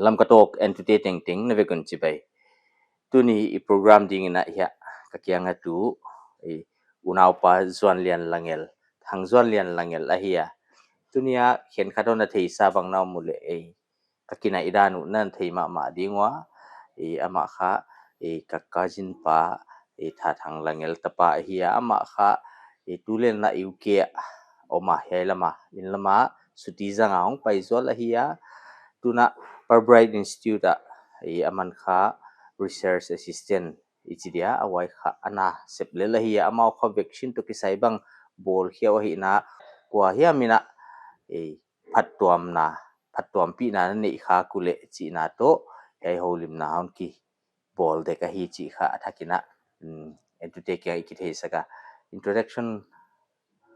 lam katok entity ting na vegun chibai tuni I program ding na ya kakianga tu unaw pa Zuanlian Langel hang Zuanlian Langel ahia tunia khen khadona thei sabang naw mule kakina idanu nan thei ma dingwa ama kha kakajin pa tha thang Langel tapa hia ama kha tulen na UK oma helama inlama suti zanga hong pai zol ahia tuna Pirbright Institute aman kha research assistant ichidia awai kha ana seple lahia ama kha vaccine to kisai bang bol hiaw hi na kwa hia mina phattuam pi na nei kha kule chi na to hei holim na hon ki bol de ka hi chi kha athakina entute kya ikithei saka introduction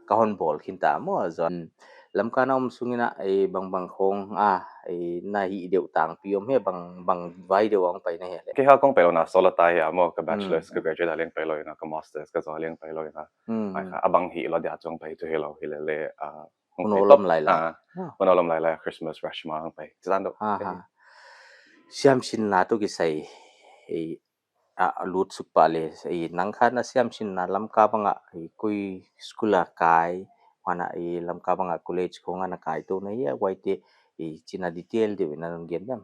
kahon bol khinta mo zon lamkana sungina bang khong na hi deu tang piom he bang vai deu ang pai na he ke ha kong pelo na solo tai mo ka bachelor's ka graduate aleng pelo na ka master's ka aleng pelo na ai ka abang hi lo dia chong pai to hello hilele unolom lai la Christmas rush ma hang pai zando siam sin na to ki sai lut supa le nang kha na siam sin na lam ka banga koi skula kai wana lam ka banga college khonga na kai to na ya waite china detail de na ngen dam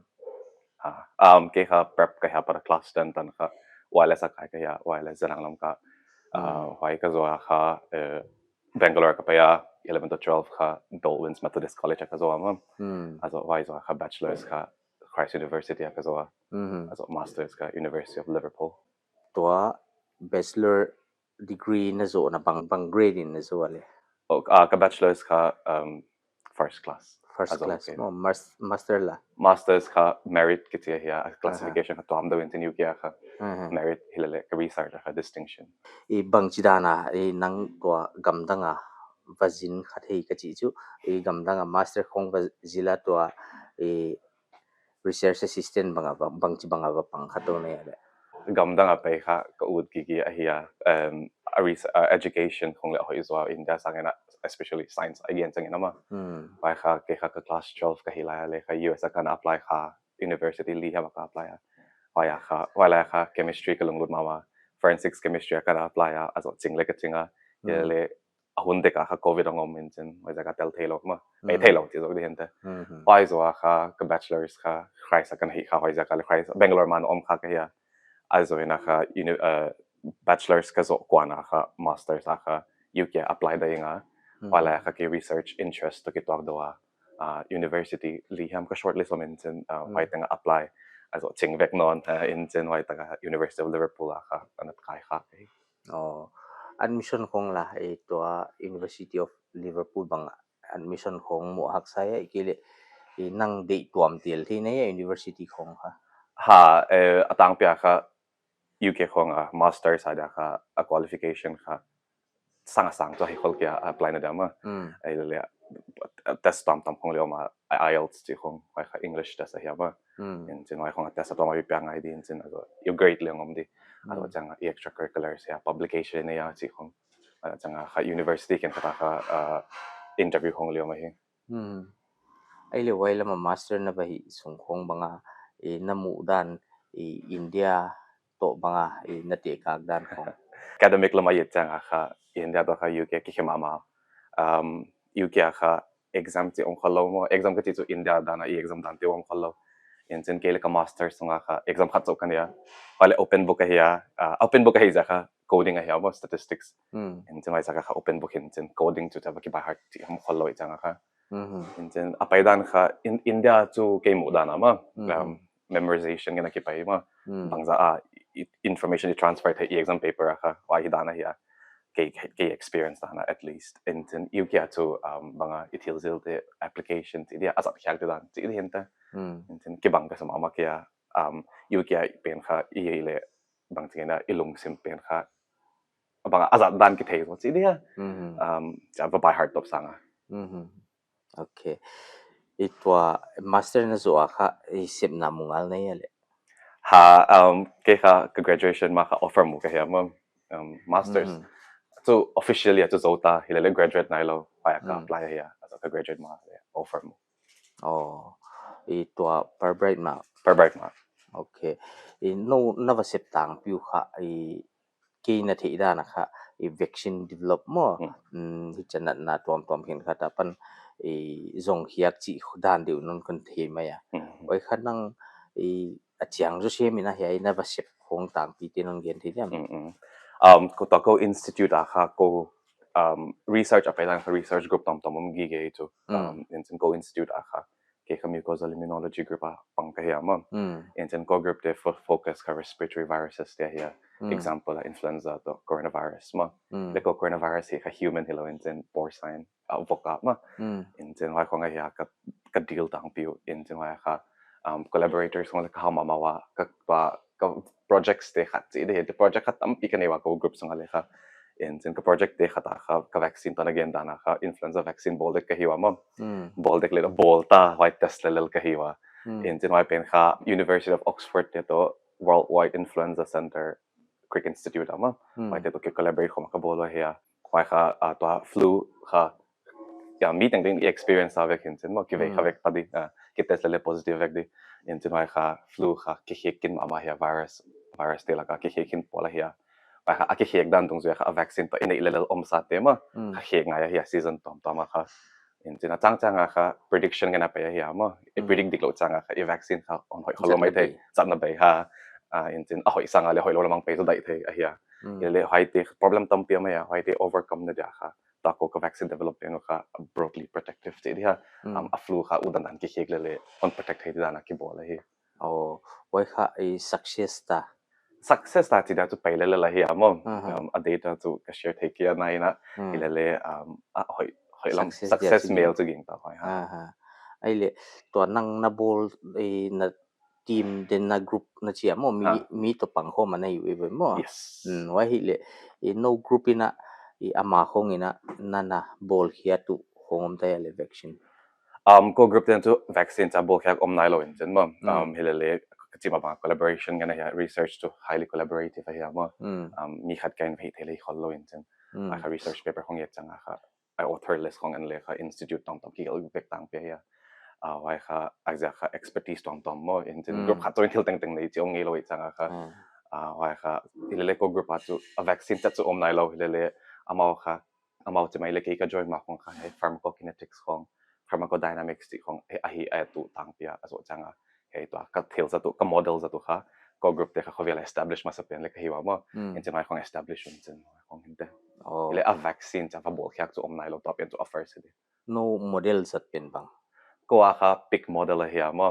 ke ha prep ka ha para class tan ka wala sa kai ka ya wala zanang lam ka wai ka zo ha Bangalore ka pa ya 11 to 12 ka Dolwins Methodist College ka zo am also wai zo ha bachelor's ka Christ University ka zo also master's ka University of Liverpool to bachelor degree na zo na bang grade na zo ale ka bachelor's ka first class mo master la master's ka merit kiti ya classification ka to am dawin tin UK ka merit hilale ka research ka distinction bang chidana nang to gamdanga vazin khathei ka chi chu gamdanga master khong zila to research assistant bang chi banga pang khato na ya gamdanga pe kha ka ud ki ahia education khong le hoi zo India sangena especially science again sangena ma pai kha ke kha ka class 12 ka hilaya le kha US kan apply kha university li ha ka apply wala kha chemistry ka lungut mama forensics chemistry ka apply aso chingle ka chinga le ahun de ka covid ngom min chen wa ka tel thailok ma pe thailok ti zo de hente pai zo kha ka bachelor's kha khaisa kan hi kha hoi ka le khaisa Bangalore man kha ka ya also in kha bachelor's ka zo kwana kha master's kha UK apply da inga wala kha ke research interest to ki talk do university li ham ka shortlist min chen wai tanga apply also chingvek non in chen wai tanga University of Liverpool kha anat kai kha admission khong la to University of Liverpool bang admission khong mo hak saya ikile nang dei tuam tel thi na university khong ha atang pya kha UK khong master sa da kha a qualification kha sang to hi khol kya apply na dama ai le test tam khong le ma IELTS ti khong wai kha English test ya ba in chen wai khong test to ma bi pya ngai din chen you grade le ngom di alo chang extracurriculars ya publication ya chi khong chang kha university ken kha interview khong le ma hi ai le wai lama master na ba hi sung khong banga namu dan India to banga na te kak dan khong academic lama yet chang kha India to kha UK ki khema ma UK kha exam ti ong khalo mo exam ka ti chu India dana exam dan ti ong khalo in chen ke le ka master sunga kha exam khat chok kan ya wale open book ya open book hi za kha coding ya mo statistics in chen wai za kha open book in chen coding chu ta ba ki ba heart ti hom khalo chang kha in chen apai dan kha in India chu ke mu dana ma memorization gena ki pai ma bangza information transfer to exam paper kha wai hi dana ya ke experience dana at least in you get to banga itil zil de application ti dia azat khyak de dan ti de henta in ke bang ka sama ma kya you get pen kha ile bang tingena ilung sim pen kha banga azat dan ki thei so ti dia ja by heart top sanga okay itwa master na zo kha sip na mungal na yale ha ke kha graduation ma kha offer mu ka ya masters so officially at Zota hilale graduate na ilo pa ka apply ya as a graduate ma offer mo ตัว Pirbright มา Pirbright มา โอเคno navasep tang piu kha ke na the da na kha vaccine develop mo hi chana na tom hin kha ta pan zong hiak chi dan de non kon the ma ya oi kha nang achiang jo she mi na hi navasep khong tang pi te non gen the diam ko ta ko institute a kha ko research apai lang research group tom gi ge to in ko institute a kha ke mucosal immunology group a pang ka ya ma in ko group de focus ka respiratory viruses de ya example influenza to coronavirus ma de ko coronavirus hi ka human hilo in porcine voka ma in wa ko nga ya ka deal tang piu in wa kha collaborators ko ka ma wa ka projects de khat de project khat am pi ka ne wa ko group sanga le kha in ka project de khata ka vaccine tan again dana kha influenza vaccine bol de ka hiwa ma bol de le bol ta white test le ka hiwa in wa pen kha University of Oxford de to worldwide influenza center Crick Institute ama wa de to ke collaborate ko ka bol wa ya wa kha to flu kha ja meeting den experience avec in mo ki ve avec padi ki test le positive avec de in wa kha flu kha ki hekin ma ya virus de la ka ki hekin pola ya ba kha ki hek dan tung kha vaccine to in ile om sa te ma kha hek nga ya season tom kha in chang kha prediction gana pa ya ma predict dik lo chang kha vaccine kha on hoi kholo mai the chat na bai ha in hoi sanga le hoi lo lamang pe to dai the ya ile hoi te problem tam pi ma ya hoi te overcome na ja kha ta ko vaccine develop eno kha broadly protective te dia a flu kha udan dan ki hek le on protect he dana ki bola hi wai kha success ta ti da tu pai le la hi amo a data tu ka share take ya na ina ile le hoi lam success mail tu ging ta hoi ha ai le to nang na bol na team den na group na chi mo mi to pang ho ma na yu e mo wa hi le no group ina ama khong ina na bol hia tu hom ta le vaccine ko group den tu vaccine ta bol kyak om nai lo in chen mo hilele chi ma collaboration gana ya research to highly collaborative ya mo mi khat kain ve thele khol lo in chen a research paper khong ye changa kha I author list khong an le kha institute tom ki gal bek tang pe ya wai kha akza kha expertise tom mo in chen group kha toin thil teng nei chi ong nge lo i changa kha wai kha hilele ko group a chu a vaccine ta chu om nai lo hilele amao che mai le ke ka join ma khong kha pharmacokinetics khong pharmacodynamics ti khong a hi a tu tang pia aso changa he to ka thil sa tu ka model za tu kha ko group te kha khovel establish ma sa pen le ka hiwa mo in chen mai khong establish un chen khong hinte ile a vaccine cha fa bol khyak chu om nai lo top into offer se no model sat pen bang ko a kha pick model a hiya mo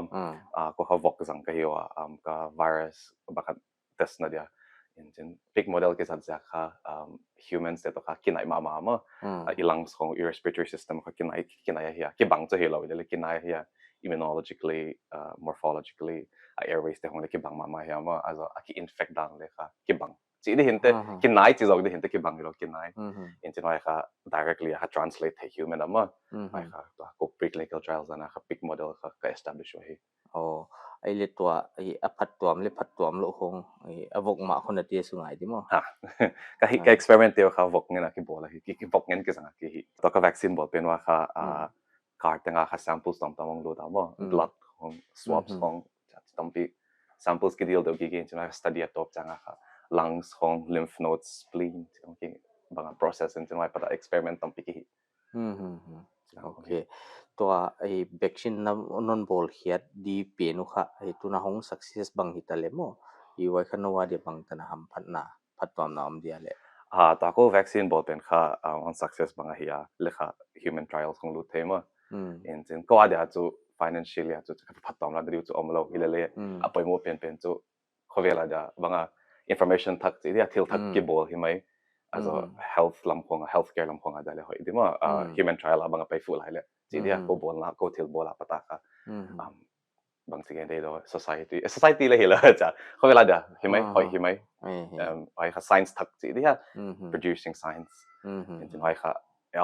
ko kha vok zang ka hiwa ka virus ba kha test na dia in chen pick model ke sa ja kha humans te to kha kinai ma mo ilang khong respiratory system kha kinai hiya ki bang cha helo le kinai hiya immunologically morphologically airways te hong le ki bang ma hiya mo azo aki infect dan le kha ki bang chi de hinte kinai chi zog de hinte ki bang lo kinai in chen wai kha directly ha translate the human ama wai kha to ko preclinical trials ana kha pick model kha establish wa hi ai le to aphat tom le phat tom lo khong avok ma khona te su ngai di mo ha ka experiment te kha vok ngena ki bola hi ki vok ngen ke sanga ki hi to ka vaccine bol pen wa kha card tanga kha samples tom tom lo da mo blood khong swabs khong tom pi samples ki deal do ki gen chana study atop changa kha lungs khong lymph nodes spleen ki banga process in chana pa experiment tom pi ki okay to vaccine na non bol hiat di penu kha tu na hong success bang hitale mo I wai kha no wa de bang tan ham phat na phat tom na am dia le ta ko vaccine bol pen kha on success banga hiya le kha human trials khong lu thema in chen ko ada chu financially chu phat tom la dri chu omlo hilale apoi mo pen chu khovela da banga information thak chi dia thil thak ki bol hi mai also health lam khong healthcare lam khong ada le hoi dima human trial banga pai full haile chi dia ko bol na ko thil bola pata ka bang sige de do society le hila cha khowela da himai ai kha science thak chi dia producing science and ai kha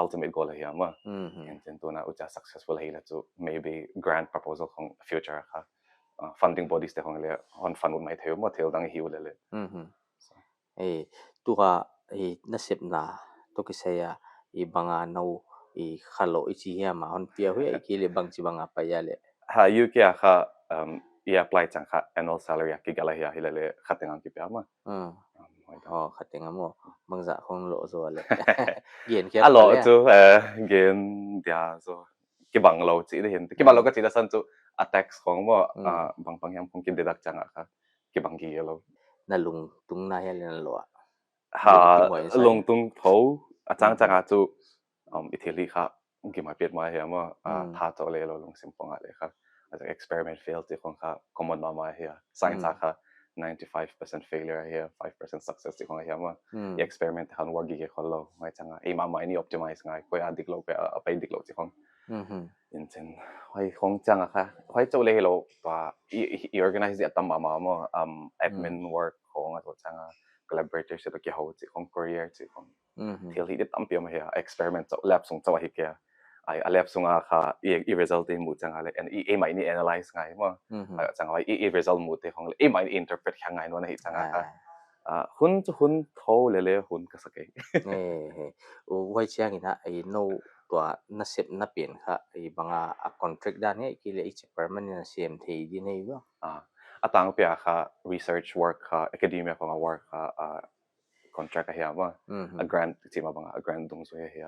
ultimate goal hi ama and to na ucha successful hila chu maybe grant proposal khong future kha funding bodies te khong le on fund mai theu mo thel dang hi le tu ga na sep na to ki saya banga no khalo chi ya ma on pia hui ki le bang chi banga pa ya le ha UK ha i apply chang ha annual salary ki gala ya hilale khatengang ki pya ma hoi da khát tiếng amo bằng dạ không lộ rồi lệ nghiền kia a cả lo lẽ chu gen dia so ki bang lo chi de hin ki bang lo ka chi da san chu a tax khong mo bang bang yam khong ki deduct chang ha ki bang gi lo là lùng tung na hay là lộ lùng ha tung ngoài sai long tung tho a chang chang a chu ithili kha ki ma pet ma he ma tha to le lo long sim pong a le kha as an experiment failed ti khong kha common ma ma he science a kha 95% failure here 5% success ti khong he ma experiment han wa gi ge khol lo mai changa e ma mai ni optimize ngai ko a dik lo pe a pe dik lo ti khong in chen hoi khong changa kha hoi cho le lo pa i organize di atam ma ma mo admin work khong a to changa collaborator se to ki ho chi khong career chi khong til hi tam pi ma he experiment so lab sung chawa hi ke ai a lab sung a kha i result in mu changa le and e mai ni analyze ngai mo changa i result mu te khong le e mai ni interpret khang ngai no na hi changa kha hun chu hun tho le le hun ka sakai quay chiang ina ai no tua na sep na pin kha ai banga a contract dan he ki le ich permanent na cm thei di nei ba atang pia kha research work kha academia kha work kha contract ka hiya ma a grant chi ma banga a grant dung so he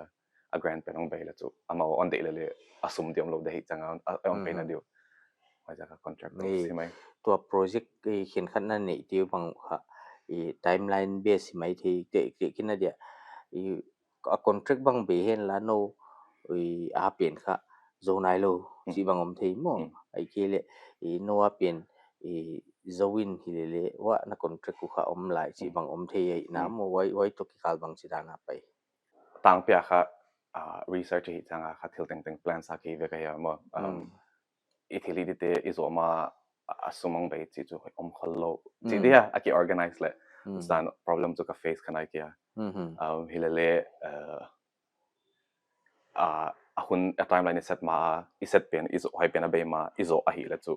a grant pe nong be la chu ama on de le asum diom lo de hi changa on pe na dio ma ja ka contract to si mai tua project ki khin khan na nei ti bang kha i timeline base mai thi te ki na dia i a contract bang be hen la no i a pin kha zo nai lo chi bang om thei mo ai ki le i no a pin i zoin hi le wa na contract ku kha om lai chi bang om thei ai na mo wai to ki kal bang chi dana pai tang pia kha research hi changa kha thil teng teng plan sa ki ve ka ya ma ithili di te izoma asumang be chi chu om khallo chi dia aki organize le stan problem chu ka face kanai kia hilale a hun a timeline set ma I set pen izo hai pen a be ma izo a hi le chu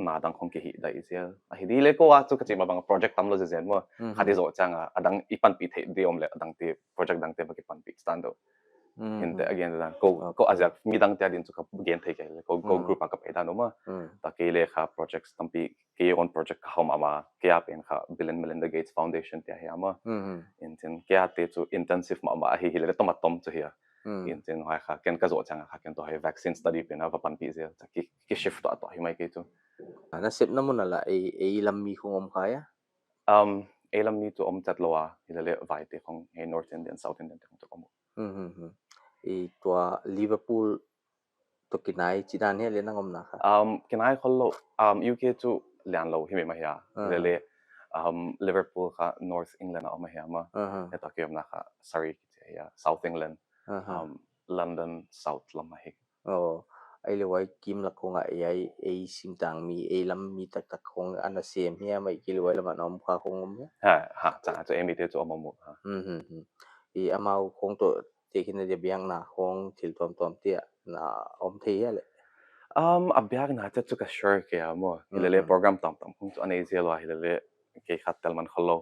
na dang khong ki hi da isial a hi di le ko a chu ka chi ma bang project tam lo zen mo khadi zo changa adang ipan pi the di om le adang ti project dang te ba ki pan pi stand do in the again dan ko azak mi dang ta din chu ka gen thei ke ko group ka pe da no ma ta ke le kha projects tam pi ke on project ka hom ama ke a pen kha Bill and Melinda Gates Foundation te ha ma in tin ke a te chu intensive ma ma hi le tom tom chu hi in tin hai kha ken ka zo changa kha ken to hai vaccine study pe na va pan pi zel ta ki shift to hi mai ke chu na sep na mo na la ai lam mi khong om kha ya elam mi chu om chat lowa hilale vai te khong he North Indian South Indian te khong to komo i tua Liverpool to kinai chi dan he le na ngom na kha kinai kholo UK chu lian lo hi me ma ya hilale Liverpool kha North England ma ya ma ta ke na kha sorry ki ya South England London South lam ma hi ai le wai kim la khong ai sim tang mi ai lam mi tak tak khong ana sem he mai ki le wai la ma nom kha khong om ha cha chu emi te chu omo ha i amau khong to te kin de biang na khong thil tom tom te na om the ya le abyak na cha chu ka sure ke mo hilale program tam tam khong chu anei zelo hilale ke khat man kholo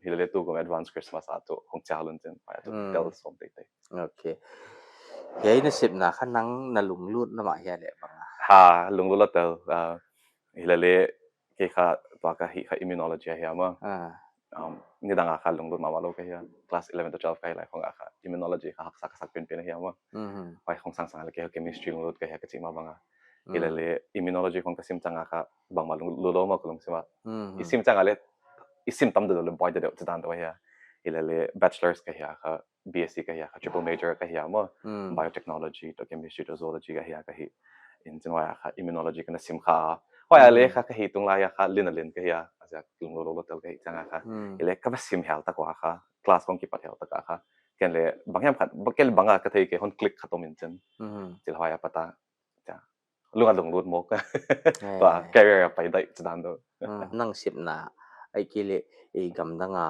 hilale tu ko advance Christmas a tu khong chalun chen pa tu tel som te te okay cái nó xịp na khả năng là lùng luôn nó mãi le bằng ha lung lo tel hilale ke kha to ka hi kha immunology ha ma ni danga kha lung lo ma lo ke ya class 11 to 12 kai lai khong a kha immunology kha sak sak pen pen ha ma pai khong sang sang le ke chemistry lung lo ke ha ka chi ma banga hilale immunology khong ka sim changa kha bang ma lung lo ma kulung sima isim changa le isim tam do le boy de dan do ya hilale bachelors ka ya kha BSc ka ya kha triple major ka ya ma biotechnology to chemistry to zoology ka ya ka hi in chungwa kha immunology kana sim kha hoya le kha ka hi tung la ya kha lin ka ya aja lung lo tel ka hi changa kha ile ka sim hal ta kwa kha class kong ki pat hal ta ka kha ken le bangyam khat bakel banga ka thei ke hon click khatom in chen chil hoya pata cha lunga lung lut mo ka ta career pa dai chidan do năng xịp na ai kia lệ ai gam da nga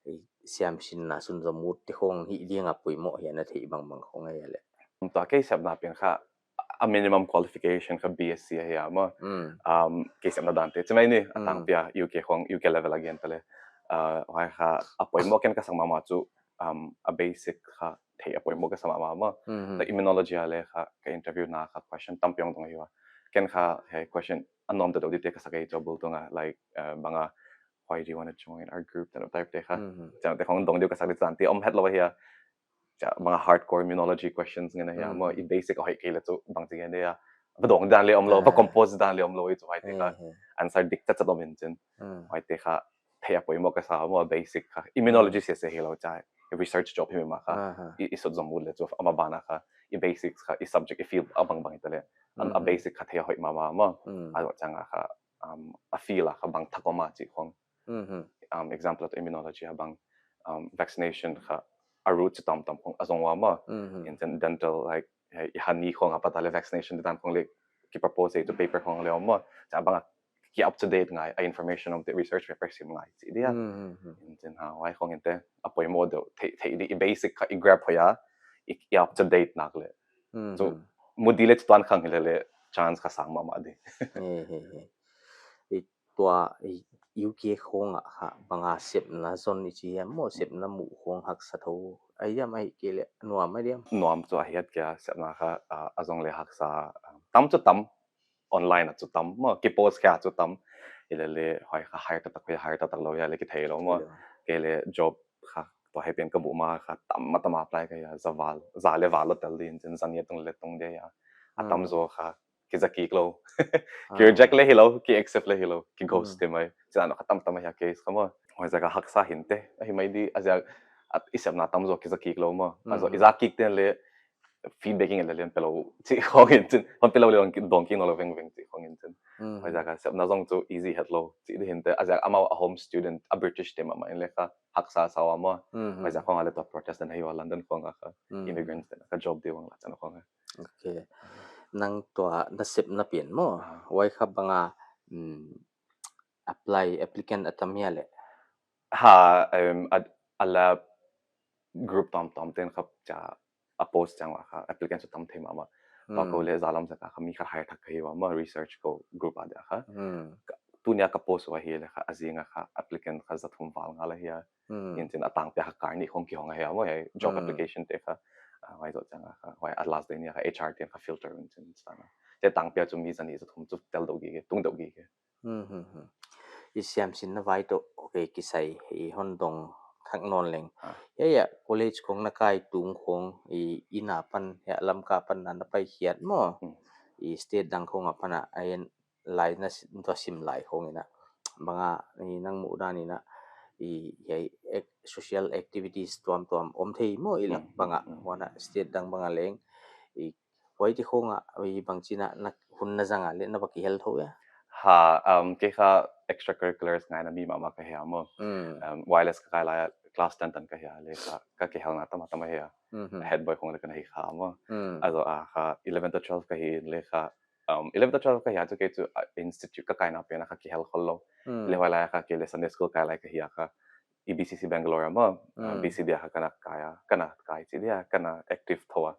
ai siam sin na sun zo mut te khong hi dia nga pui mo hian na thei bang bang khong ai le ta ke sab na pen kha a minimum qualification kha BSc ya ma ke sab na dan te chmai ni atang pia UK khong UK level again tale wai kha apoi mo ken ka sang ma chu a basic ka thei apoi mo ka sama ma the immunology ale ka interview na ka question tampyong dong hiwa ken ka hey question anom da do te ka sakai job to nga like banga why do you want to join our group type te ka ja te khong dong dio ka sakai tan ti het lo hiya ja mga hardcore immunology questions nga hiya mo i basic o ke le to bang ti ya badong dan le lo ba compose dan le lo itu why te ka answer dikta cha dom in why te ka thei apoi mo ka sa mo basic ka immunology se hello cha research job hi ma ka isod zom mul le to ama bana ka i basics ka i subject i field abang bang itale a basic ka thei hoi ma alo changa ka a feel ka bang thakoma chi khong example of immunology abang vaccination ka a root tam tam khong azong wa ma in dental like hani khong apatale vaccination dan khong le ki propose to paper khong le ma cha bang ki up to date ngai a information of the research paper sim ngai chi dia in ha wai khong inte apoi mo do thei di basic ka i grab hoya i up to date nak le so mudile tuan khang le chance ka sang ma di i tua UK คงอ่ะค่ะบางอาเสพนะซนอีจีมอเสพนะหมู่คงหักสะโทไอ้ยาไม่เกลหนัวไม่เดียม nuam chu a hiat kya se na kha azong le hak sa tam chu tam online chu tam mo ki post kya chu tam ile le hoi kha hire ta ko hire ta lo ya le ki thei lo mo ke le job kha to hai pen ka bu ma kha tam ma tam apply ka ya zawal za le wal tel din chen zan ye tung le tung de ya atam zo kha ki za ki lo ki reject le hilo ki accept le hilo ki ghost te mai cha no khatam tam ya case kama hoi za ka hak sa hin te hi mai di azya at isam na tam zo ki za ki lo mo azo iza ki ten le feedbacking le len pelo chi khong in chen hon pelo le dong king lo veng veng chi khong in chen hoi za ka sep na zong chu easy het lo chi de hin te azya ama a home student a british tema ma in le ka hak sa sa wa mo hoi za khong ale to protest na hi wa london khong ka immigrants ka job de wang la chan khong okay นังตัวนัสิบนับเปลี่ยนมั้งไว้ครับบางอ่ะapply applicant อัตมีอะไร ha ala group tam tam ten khap cha a post chang wa kha applicant tam the ma pa ko le zalam sa ka mi kha hire thak hi wa ma research ko group a da kha tunya ka post wa hi le kha azinga kha applicant kha zathum wal nga la hi in tin atang pe ha kar ni khong ki hong ha mo job application te kha wai zo chang kha wai at last day ni kha hr ten kha filter in tin sana te tang pe chu mi zani zathum chu tel do gi ge tung do gi ge isiam sin na vai to okay kisai hi hon dong thak non leng ya college kong na kai tung kong ina pan ya lam ka pan na pai hiat mo state dang kong apana ayen lai na to sim lai kong ina banga ni nang mu da ni na social activities tuam tuam om thei mo ilak banga wana state dang banga leng wai ti khonga bang china na hun na janga le na baki hel tho ya ha ke kha extracurriculars ngai na mi mama ka he mo wireless ka la class 10 tan ka he le ka ke hel na tama tama he head boy khong le kan he kha mo also a kha 11 to 12 ka he le kha 11 to 12 ka he to ke to institute ka kai na pe na ka ke hel kholo le wala ka ke le sunday school ka la ka he kha EBCC Bangalore mo BCD ha kana kai chi dia kana active thowa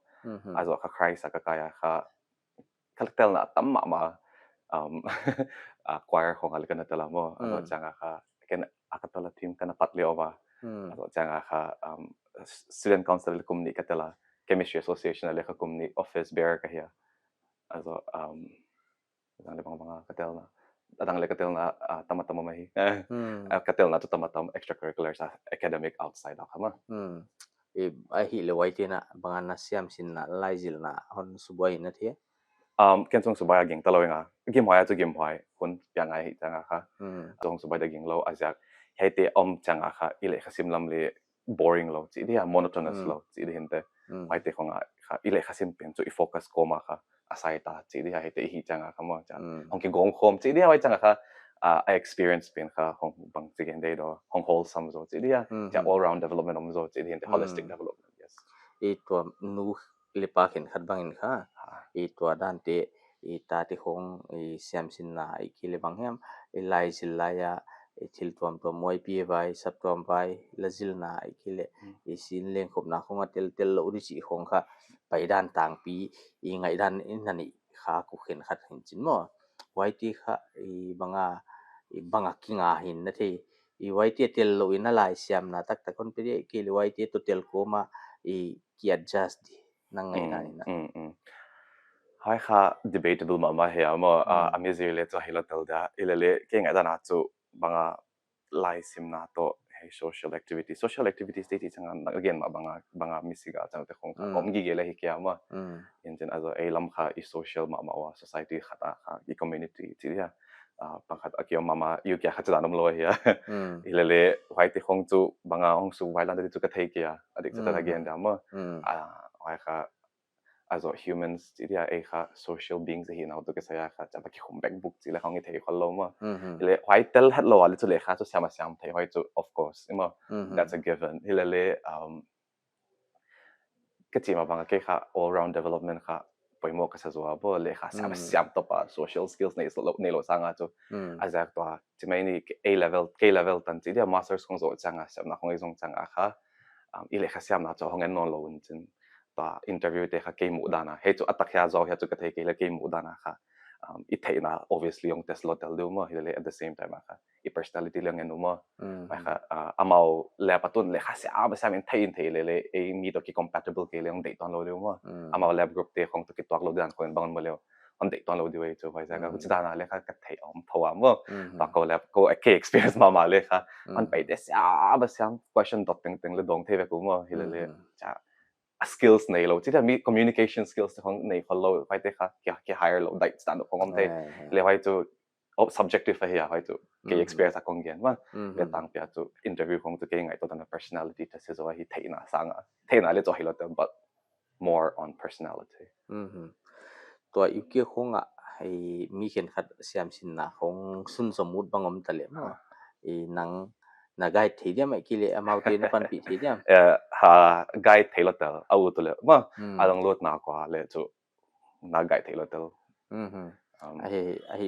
also ka khai sa ka kaya kha kaltel na tamma ma choir khong al kana tala mo ado changa kha ken akatala team kana patli owa ado changa kha student council kumni katala chemistry association ale kha kumni office bearer ka hiya ado dang le bang katel na adang le katel na tama tama mai katel na to tama tam extracurriculars academic outside akama ai hi le wai te na banga na siam sin na lai zil na hon suboi na the ken song subaya ging taloinga gim hoya chu gim hoi hun yang ai changa kha song subaya da ging lo ajak hete changa kha ile khasim lam le boring lo chi dia monotonous lo chi di hinte pai te khonga kha ile khasim pen chu I focus ko ma kha asai ta chi dia hete hi changa kha mo cha hong ki gong khom chi dia wai changa kha I experience pen kha hong bang chi gen de do hong wholesome zo chi dia cha all round development om zo chi dia hinte holistic development yes to nu le pa khen khat bangin kha to dan te ta te khong siam sin na ki le bang hem lai zil la ya thil tuam to moi pi vai sap tuam vai la zil na ki le sin leng khop na khong tel tel lo ri chi khong kha pai dan tang pi ngai dan in nani kha ku khen khat hin chin mo wai ti kha banga kinga hin na the ไว้ที่เตลโลอินาลายเสียมนะตักคนไปเรียกไว้ที่ตัวเตลโคมาเกียร์ adjust ดีนั่งไงนั่นนะhai kha debatable ma he ama amazing le to hela tel da ilele ke nga da na chu banga lai sim na to he social activities te ti chang again ma banga misiga chang te khong om gi gele hi kya ma in also a lam kha i social ma wa society khata kha i community ti ya pakhat akyo mama yu kya kha cha nam lo ya ilele wai te khong chu banga ong su wai lan de chu ka thei kya adik cha again da ma wai kha also humans dia kha social beings hi na to ke saya kha cha ki khum back book chi la khong i thei khol lo ma ile wai tel hat lo ali chu le kha chu syam thei hoi chu of course ima that's a given ile cái gì mà bằng cái khác all round development khác bởi một cái sự giúp đỡ lấy khác xem top social skills này lo sang à chú à giờ đó chỉ mấy này K level tận chỉ là masters công作chẳng à xem nào không ai dùng chẳng à khác ý lấy khác xem nào cho không ai nói lâu chân đó interview thì khác cái mũ đàn à hay chú attack khác rồi hay chú cái thấy cái mũ đàn à khác ít thấy na obviously yung test lo tel mà ile at the same time khác ít personality lang ngeno mà khác amao le patun le khác sa min thấy le ai mi to ki compatible ke le yung date on lo mà amao lab group te khong to ki twak lo dan ko bangon mo le on date on lo di chu vai sa ga chi da na le khác thấy om thawa mo ta ko lab ko ke experience ma le khác on pai de sa question dot ting le dong the ve ko mo ile cha skills này lo chỉ là mi communication skills không này còn lâu phải thế khác cái higher lo đại stand up không thế le phải tu subjective phải tu cái experience không gian mà le tang pia tu interview không tu cái ngày tu tana personality test so hi thấy na le cho hi lo but more on personalityตัวอีกเกี่ยวข้องมีเขียนขัดเสียมสินนะของสุนสมมุติบางอมตะเลมั้งหนังguide ทีเดียมกี่เลยเอาตีนปันปีทีเดียมguide ทีละเตลเอาตัวเลยมั้งลองโหลดหน้ากว่าเลยจูguide ทีละเตล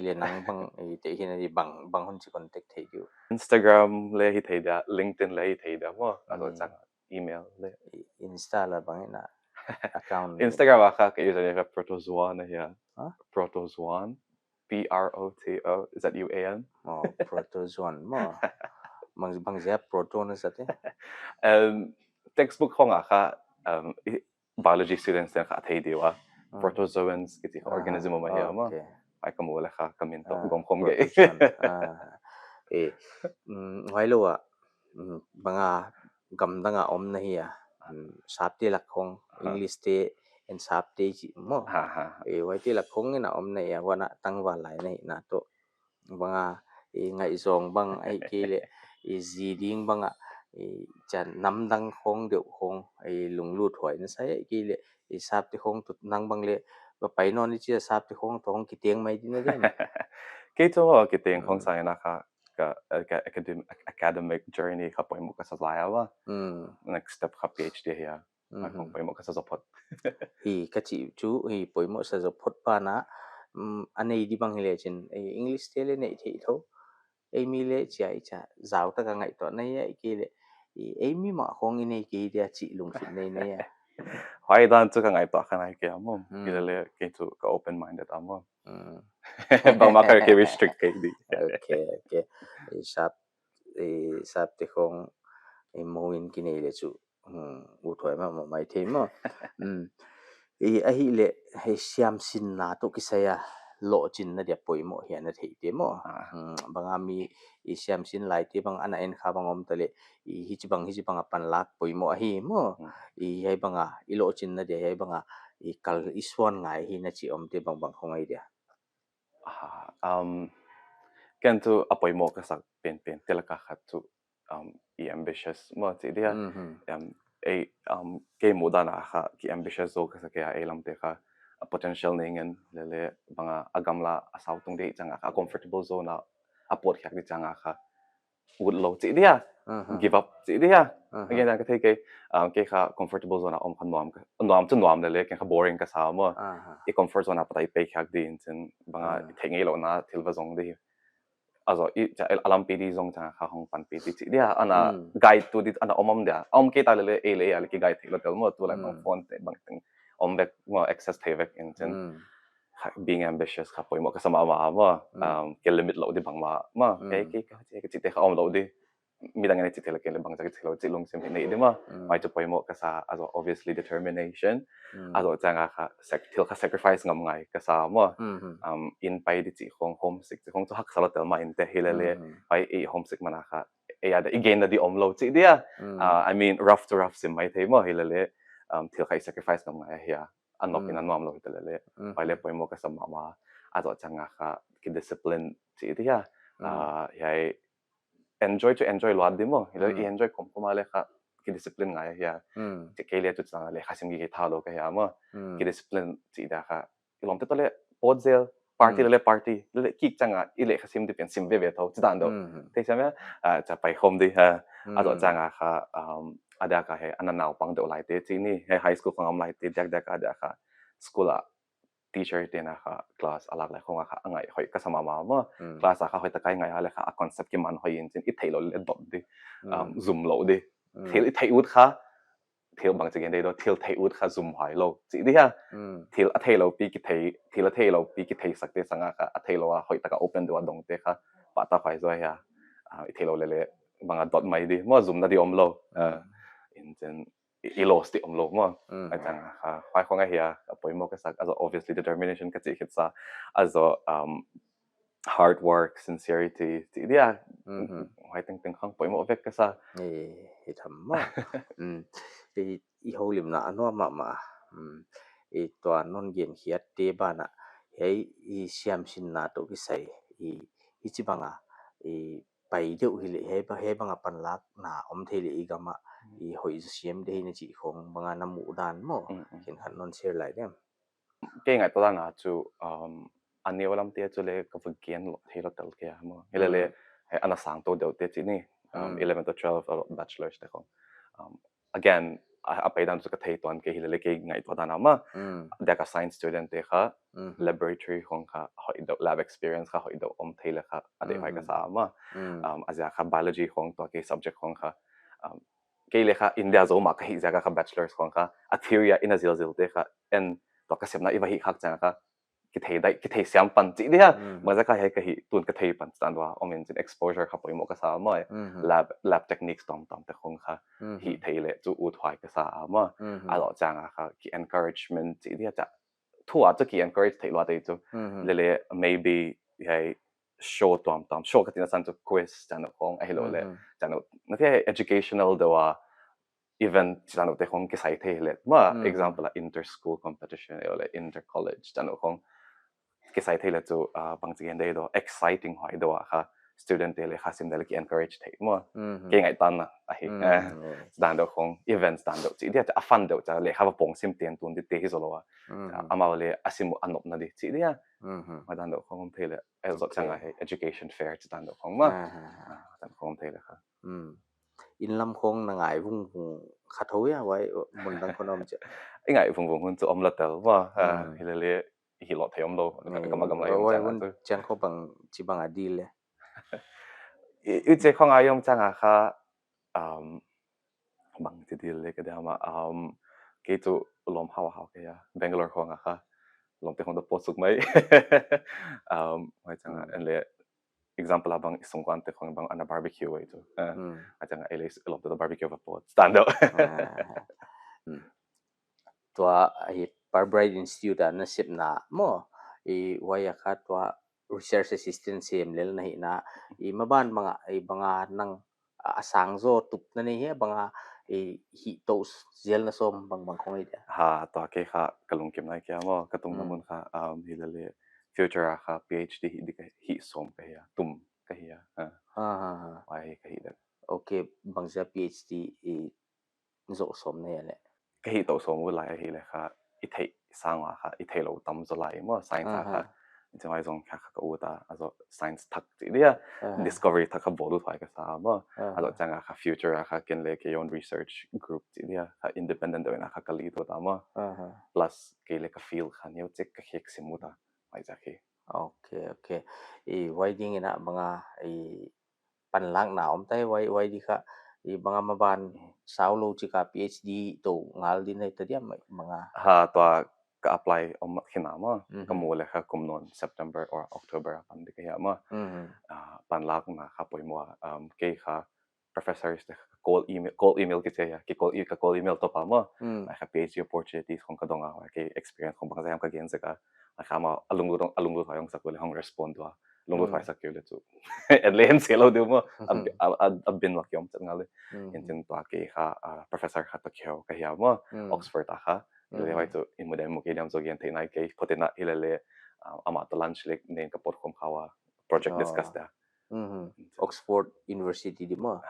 เลยหนังบางแต่ที่นั่นบางคนจะคอนแทคทีอยู่ Instagram เลยที่ทีเดีย LinkedIn เลยที่ทีเดียมั้งแล้วจังอีเมลเลย Insta ละบางนะ account Instagram อะค่ะก็อยู่ในแบบ Protozoan นะฮะ Protozoan PROTO is that UAN Protozoan มั้งบางจะproto นะสัตย์textbook ของอะค่ะ biology students เนี่ยค่ะที่ดีว่า protozoans กิจของ organism มาเยอะมั้งไปขโมยเลยค่ะคอมเมนต์ตกงคงเก๋ไว้รู้ว่าบางกำลังอมนะเฮียสาบที่หลักของ English เตนสาบที่จิมั้งไว้ที่หลักของนี่นะอมนะเฮียว่านะตั้งวันไหลนี่นะตัวบางไงซองบางกี่เลยจีดิ้งบางจะนำดังของเดี๋ยวของลุงลู่ถอยนั่นใช่กี่เลยสาบที่ของตุดนั่งบางเลยก็ไปนอนนี่จะสาบที่ของต้องกี่เตียงไม่ดีนะเด่นกี่ตัวกี่เตียงของใส่นะคะก็academic journey ครับไปมุกกับสลายว่าnext step ครับ Ph.D เฮียของไปมุกกับสปอร์ตกระจิจูไปมุกสปอร์ตป้านะอันนี้ดีบางเลยเช่นEnglish เทเลเนี่ยที่เขามีเลยจะจ้าวตะกังไงตัวนี้กี่เลยมีมาของอินนี้กี่เดียจิลุงสินนี่หอยด้านจุกังไงตัวขนาดกี่อ่ะมั้งกี่เลยกี่จุก็ open minded อ่ะมั้งบางมาก็กี่ restrict กี่ดีโอเคสับที่ของมวินกินเลยจูอุทวยมาไม่เทมั้งเลยเสียมสินนาตุกิสยาโลจินนะเดียป่วยมั้งเฮียนะที่เดียมั้งบางมีเสียมสินหลายที่บางอันนั้นข้าบางอมตะเลยฮิจิบางปันลักป่วยมั้งเฮียมั้งให้บางโลจินนะเดียให้บางคัลอิสวนไงฮินะจิอมที่บางของไอเดียกันtu apa yang mau kesak pen telaka tu ambitious mau tu dia ke muda na ha ki ambitious zo kesak ya elam te ka potential ningen lele banga agamla asau tung de changa ka comfortable zone na apot kyak di changa ka would low tu dia give up tu dia again ka thei ke ka comfortable zone na om khan nuam tu nuam lele ke ka boring ka sa mo i comfort zone na patai pe kyak din chen banga thengei lo na thilwa zong de also alam pd zong chang kha hong pan pd chi dia ana guide to dit ana omom dia ke ta le ele ale ki guide thilo tel mo tu la bang phone te bang ting om back mo access thevek in chen being ambitious kha poi mo ka sama ma ke limit lo di bang ma ke chi te kha om lo di มีดังไงจิตเล็กเลยบางจากที่เราจิตลงสิ่งนี้ดีมั้ยไว้จะไปหมดก็ซาalso obviously determination also จังอะค่ะที่เรา sacrifice งำไงก็ซามั้งอินไปดิจิของ homesick ที่ของจะหักสลัดเตลมาอินแต่เฮเลเล่ไปhomesick มันอะค่ะada again na di omlo chi dia I mean rough to rough sim mai thei mo hilale thil khai sacrifice ngam ngai hia anok in anwam lo hilale paile poimo ka samama azo changa kha ki discipline chi dia yai enjoy lo adimo hilale enjoy kom komale kha ki discipline ngai hia ti kele tu changa le khasim gi thalo ka hia mo ki discipline chi dia kha ilom te tole podzel party le party le ki changa ile khasim di pen sim ve ve tho chidan do te chama cha pai home di ha azo changa kha ada ka he ananaw pang do lai te chi ni he high school pang lai te dak ada kha school a teacher te na kha class alak lai khonga kha angai hoi ka sama ma mo class a kha hoi ta kai ngai ale kha a concept ki man hoi in chin i thailo le dot di zoom lo di thil i thai ut kha thil bang chigen dei do thil thai ut kha zoom hai lo chi di ha thil a thailo pi ki thai thil a thailo pi ki thai sak te sanga kha a thailo a hoi ta ka open do dong te kha pa ta phai zo ya i thailo le banga dot mai di mo zoom na di om lo in chen i los di om lo mo a chang kha phai khonga hia apoi mo ka sak also obviously determination ka chi khit sa also hard work sincerity ti dia hoi teng khang poi mo vek ka sa hi tham ma i holim na anwa ma to non gen hiat te bana hei i siam sin na to ki sai i chi banga pai deuh hi le he banga pan lak na om thei le i gama i hoi siam de ni chi khong banga na mu dan mo ken khan non share lai dem ke ngai to na chu an ne walam te chu le ka vkian lo thei lo tel ke mo hele le he ana sang to de te chi ni 11 to 12 bachelors te khong again a pai dan chu ka thei ton ke hele le ke ngai to da na ma da ka science student te kha laboratory khong kha hoi do lab experience kha hoi do om thei le kha ade hai ka sa ma azia kha biology khong to ke subject khong kha ke le kha india zo ma ka hi jaga kha bachelors khong kha a theory in a zil te kha en to ka semna i va hi khak chang kha ki thei siam pan chi dia ma za ka he ka hi tun ka thei pan stan wa om in exposure kha poi mo ka sa ma lab techniques tom te khong kha hi thei le chu u thwai ka sa ma a lo chang kha ki encouragement chi dia cha thua cha ki encourage thei lo te chu le maybe hey show tom show ka tin san chu quiz chan khong a hello le chan na the educational do event chan te khong ki sai the le ma example inter school competition le inter college chan khong ki sai the le chu bang chi gen dei do exciting hoi do kha student le khasim le ki encourage thei mo ke ngai tan na a hi dan do khong events dan do chi dia a fun do cha le kha pong sim tian tun di te hi zo lo ama le asimu anop na di chi dia ma dan do khong the le el zo changa he education fair chi dan do khong ma dan khong the le kha in lam khong na ngai vung kha thoi ya wai mun dang khonom che ngai vung hun chu om la tel wa hi le hi lo theom lo gam lai wai vun chang kho bang chi bang adi le i che khong ayom changa kha bang chi dil le ka da ma ke chu lom hawa ke ya bangalore khong kha lom te khong da posuk mai mai changa en le example abang isungkwan te khong bang ana barbecue wai chu achanga ele lom te barbecue va pot stand up to hi Pirbright institute na sip na mo waya kha to research assistant sem lel na hi na maban mga banga nang asang zo tup na ni he banga hi to zel na som bang khong ida ha to ke kha kalung kim na kya mo katung namun kha hilale future kha Ph.D hi som ka ya tum ka ya ai ka hi da okay bangja Ph.D zo som ne le ka hi to som lai hi le kha i thei sang wa kha i thei lo tam zo lai mo science kha in mai zong kha ka u ta also science thak ti dia discovery thak ka bodu thai ka sa mo also changa kha future kha ken le ke yon research group ti dia kha independent do na kha ka li to ta mo plus ke le ka feel kha neu check ka hek simu ta mai ja ki okay waiting ina mga panlang na om tai wai di kha mga maban saulo chika Ph.D to ngal din ai ta dia mga ha to ka apply om khina mo ka mo le kha kum non September or October pan de ka ya mo pan lak na kha poi mo ke kha professors the call email kita ya call email to pa mo ay ka PhD opportunities kung kadonga ay experience kung bang ka gen ka ay kama alungdo tayong sa kule hong respond wa lungdo tayo sa kule tu at lehen selo do mo abin wa kyom ngali intin to ke ka professor ka to kyo ka ya mo Oxford ka ile wa to imodem mo kidam so gen te nai ke potina ilele ama to lunch lek nen ka pot kom kawa project discuss da Oxford University di mo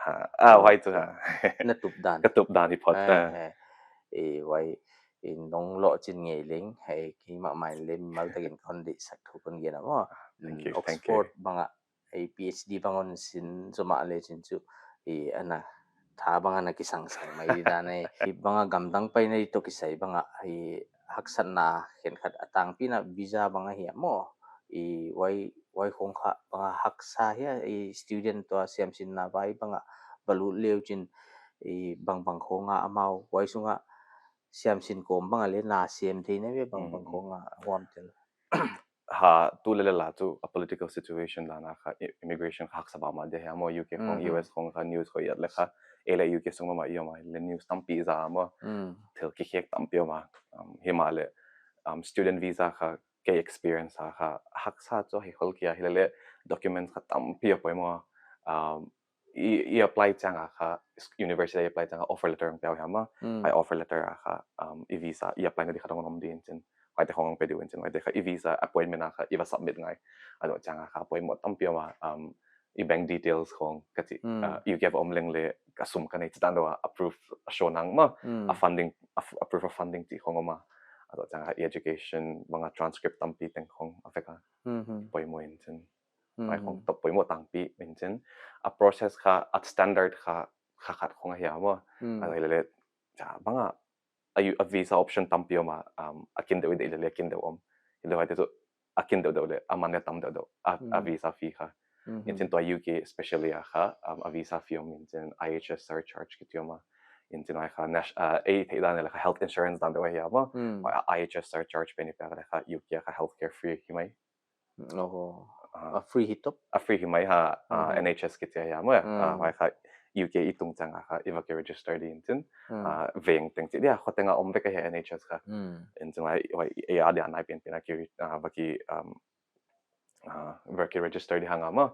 wai tu ha natupdan katupdan ni pot wai in nong lo chin nge ling hai ki ma mai lem mal tagin kon di sak thu kon gena mo thank you Oxford banga PhD bangon sin zoma le chin chu ana tha banga na kisang sang mai da nei banga gamdang pai nei to kisai banga haksan na khen khat atang pina visa banga hi mo wai khong kha banga haksa hi student to siam sin na bai banga balu leu chin bang bang khonga amau wai sunga siam sin kom banga le na siam the ne be bang bang khonga wam tel ha tu le la tu a political situation la na kha immigration hak sa ba ma de ha mo UK khong US khong kha news ko yat le kha ele UK song ma yo ma le news tam pi za mo tel ki khek tam pi ma himale student visa kha ke experience kha hak sa cho hi hol kia hilale documents kha tam pi po mo i apply chang kha university apply chang offer letter ang pya ha ma I offer letter kha i visa i apply na di kha dong nom din chen wai te hong pe diwen chen wai te kha i visa appointment na kha i va submit ngai ado chang kha appointment tam pi ma i bank details khong kati you give leng le kasum kanai chitan do approve show nang ma a funding approve of funding ti khong ma ado chang i education banga transcript tam pi teng khong afeka poi mo in chen ai khong top poi mo tang pi in chen a process kha at standard kha khat khong ya mo ado le cha banga ayu a visa option tam pi ma akin de de le akin de ile wa de so akin de le amane tam de a visa fee kha in chen to UK especially kha a visa fee in chen IHS surcharge kityo ma in chen ai kha a te dan le health insurance dan de wa ya ma IHS surcharge benefit kha UK kha healthcare free himai a free hitop a free himai ha NHS kitya ya ma wa kha UK itung changa kha evacuate register di intin veng teng ti dia khotenga ombe ka NHS kha intin wai ya dia nai pen pen ki baki vaki register di hanga ma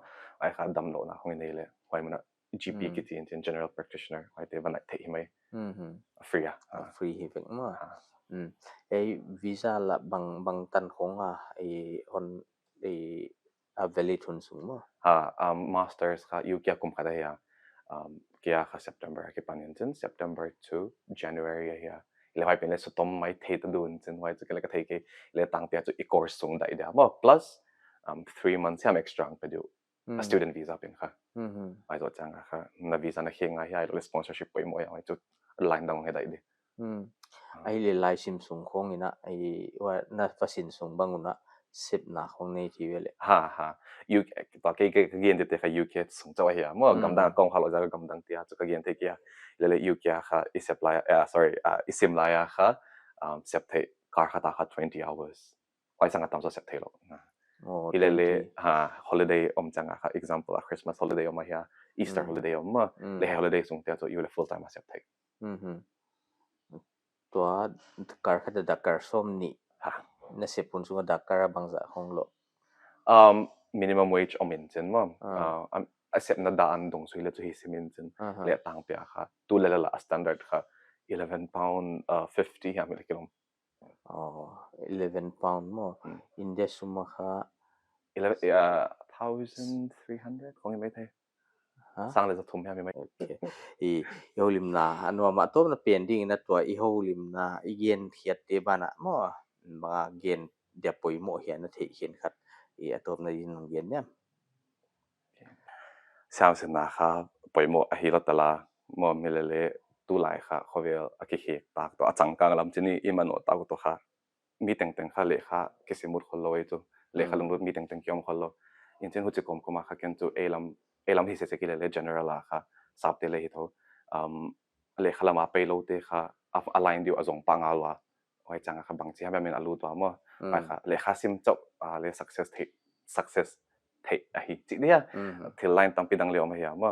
ai kha dam no na hong nei le wai mana GP kiti intin general practitioner wai te ban te himai free free hi veng ma visa la bang tan khonga on a valid hun sung ma masters kha UK kum kha ya kia kha September ki panin September to January ya ile wai pen le so tom mai the ta dun chen wai chu le ka thei ke le tang pia chu i course sung da ida mo plus 3 months ham extra ang pedu a student visa pin kha ai zo chang kha na visa na henga ya le sponsorship poi mo ya wai chu line dang he dai de ai le lai sim sung khong ina wa na fasin sung banguna sip na khong nei thi wele ha you ta ke gen de te kha UK sung chaw ya mo gam dang kong khalo ja gam dang tia chu ka gen te kia le UK kha is apply sorry isim la ya kha sep the kar kha ta kha 20 hours wai sang atam so sep the lo ilele holiday changa kha example a Christmas holiday ma ya Easter holiday ma le holiday sung tia so you le full time sep the to kar kha da kar som ni na sepun sunga da kar bangza khonglo minimum wage omin chen mom asep na daan dong sui le chu hi simin chen le tang pya kha tu le la standard kha 11 pound 50 ha me kilom 11 pound mo india suma kha 11,300 khong mai the sang le thum ha me mai holim na anwa ma to na pending na to holim na igen khiat te bana mo ma gen de poi mo hian na the hian khat atom na in gen ne sang sen na kha poi mo a hi la tala mo milele tu lai kha khovel a ki he tak to achang kang lam chini imano ta to kha mi teng teng kha le kha kesimur kholoi to le kha lung mi teng teng kyom kholo in chen hu chi kom koma kha ken tu elam hi se ki le general la kha sap te le hi tho le khala ma pe lo te kha align dio azong pangalwa wai chang kha bang chi ha men alu to mo kha le kha sim chok le success chỉ đi à mhm, thì line tam pi dang leo mà hiểu mà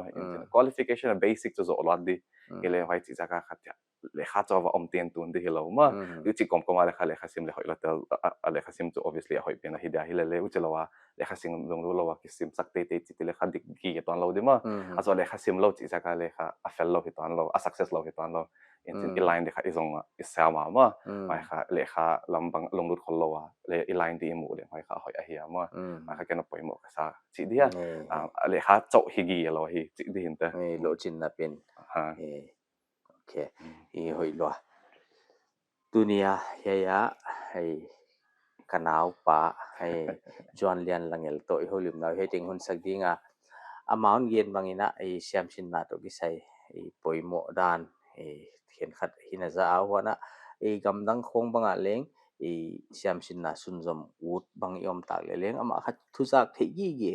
qualification là basic cho rồi loạt đi cái lẽ phải chỉ ra cái khát lẽ khát cho vào tiền tuần đi hiểu mà mhm, yu chỉ công mà lẽ khát sim lẽ hỏi là tel lẽ khát sim cho obviously hỏi bên là hidia hi lẽ u chỉ là lẽ khát sim long lo wa sim sắc tê tê chỉ lẽ khát đi ghi toàn lâu đi mà à mhm, so lẽ khát sim lâu chỉ ra cái lẽ khát a fail lâu hi toàn lâu a success lâu hi toàn lâu in trên line đi khát isong isel mà phải khát lẽ khát làm bằng long lútคนlâu lẽ line đi mu lẽ phải khát hỏi a hi mà phải khát cái nóไปหมดsa chỉ đi à lẽ khát chỗ hi gi lo hi chỉ đi hiện tại lộ trình là bên ha ok hồi lo dunia ya hay kanau pa hay Zuanlian Langel to holim na he ting hun sak dinga amount gen bangina ai siam sin na to gisai ai poimo dan ai khen khat hina za awana ai gamdang khong banga leng ai siam sin na sunzom ut bang yom tak le leng ama khat thuzak thei gi ge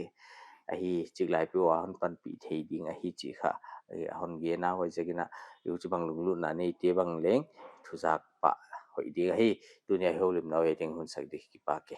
a hi chiklai pi wa han pan pi thei ding a hi chi kha ai hon ge na hoi jagina yu chi bang lung lu na nei te bang leng thuzak pa hoi ding a hi dunia holim na he ting hun sak di ki pa ke